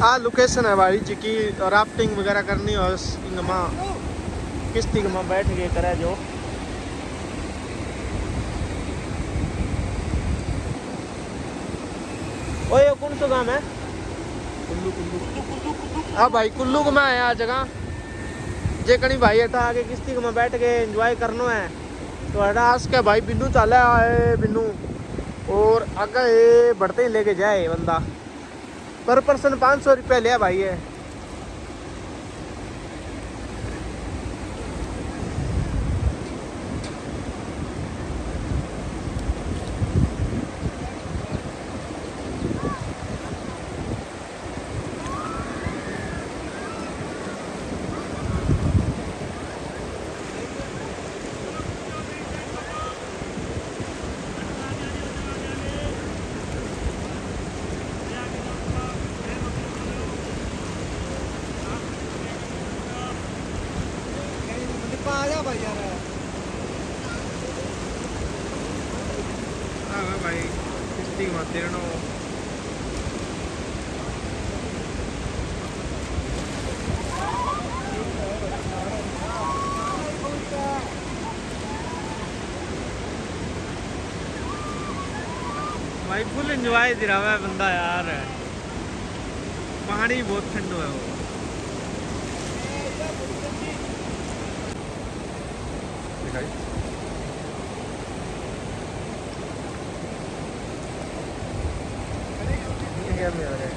आ location है भाई जी की राफ्टिंग वगैरह करनी हो इंगमा किश्ती में बैठ के करे जो ओए ये कौन सा गांव है? कुल्लू कुल्लू। हाँ भाई कुल्लू में है आ जगह जे कहीं भाई अठा आगे किश्ती में बैठ के एंजॉय करना है तो अठा आस के भाई बिन्नू चाले आए बिन्नू और आगे ये बढ़ते ही लेके जाए बंदा पर पर्सन 500 रुपया लिया भाई है। भाई किश्ती घुमाते रहना भाई फुल एंजॉय दे रहा है बंदा यार पानी बहुत ठंडो है वो क्या में आ रहा है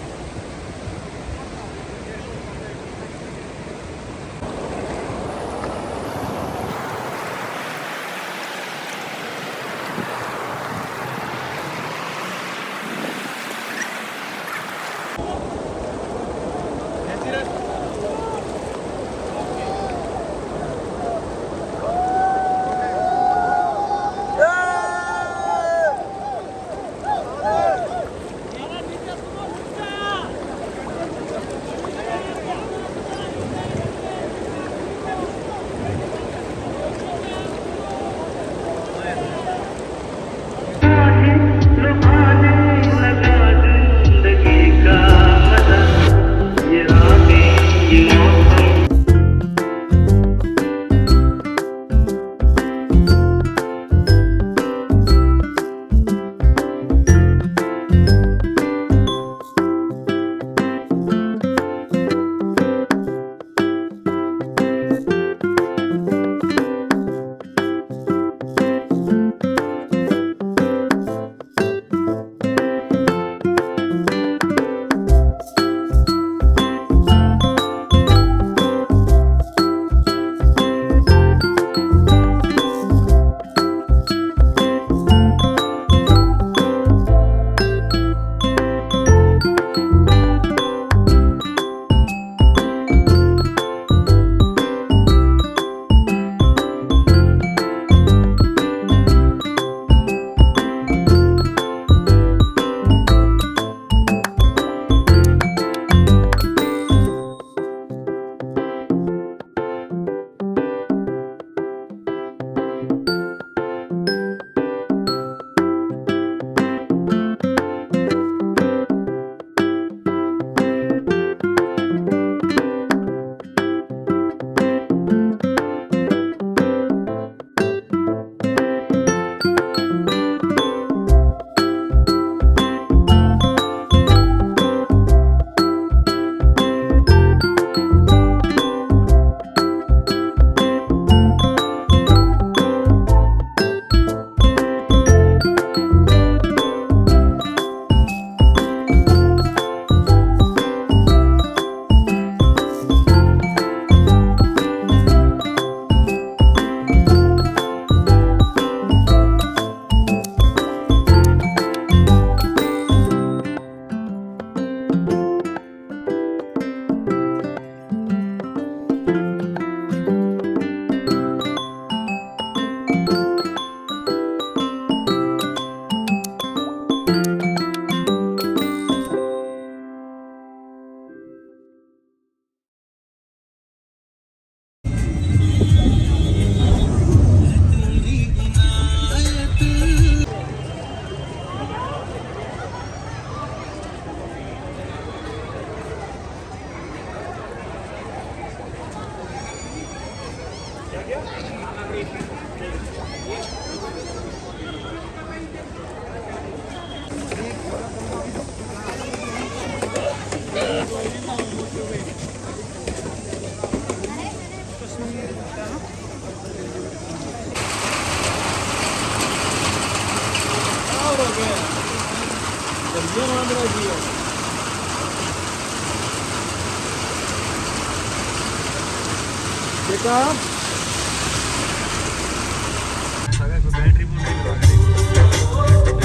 देखा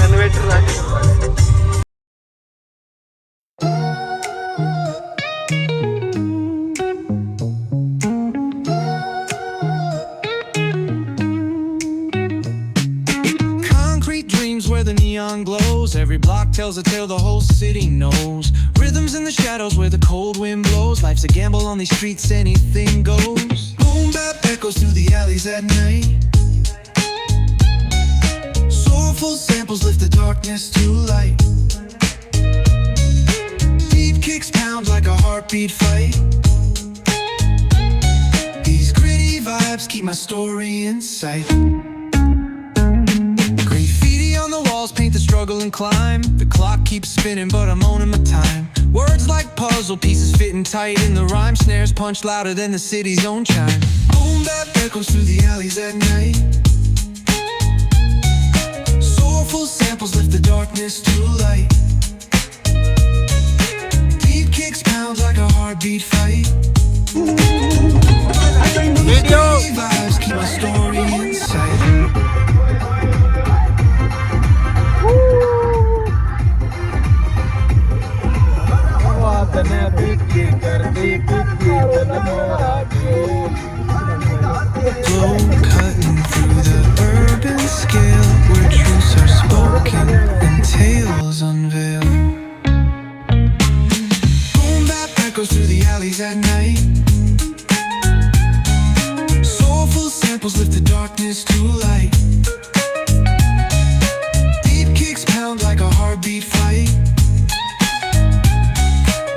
inverter Concrete dreams where the neon glows. Every block tells a tale the whole city knows. Rhythms in the shadows where the cold wind blows. Life's a gamble on these streets, anything goes. Boom bap echoes through the alleys at night. Soulful samples lift the darkness to light. Beat kicks pound like a heartbeat fight. These gritty vibes keep my story in sight. Graffiti on the walls paint the struggle and climb. The clock keeps spinning but I'm owning my time. Words like puzzle pieces fitting tight in the rhyme. Snares punch louder than the city's own chime. Boom bap echoes through the alleys at night. Soulful samples lift the darkness to light. Beat kicks pound like a heartbeat fight. Video. Vibes keep my story in sight. Flow cutting through the urban scale, where truths are spoken and tales unveiled. Boom bap echoes through the alleys at night. Soulful samples lift the darkness to light. Beat kicks pound like a heartbeat fight.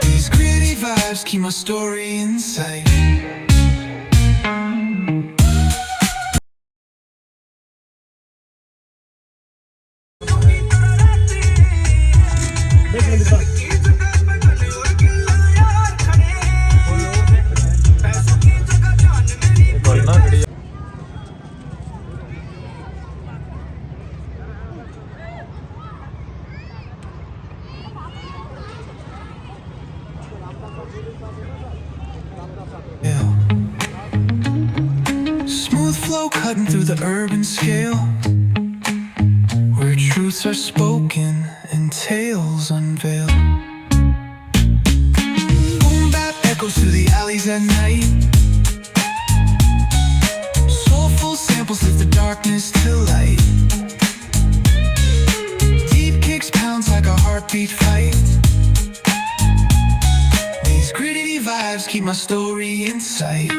These gritty vibes keep my story in sight. Smooth flow cutting through the urban scale, where truths are spoken and tales unveiled. Boom bap echoes through the alleys at night. Soulful samples lift the darkness to light. Deep kicks pounds like a heartbeat fight. These gritty vibes keep my story in sight.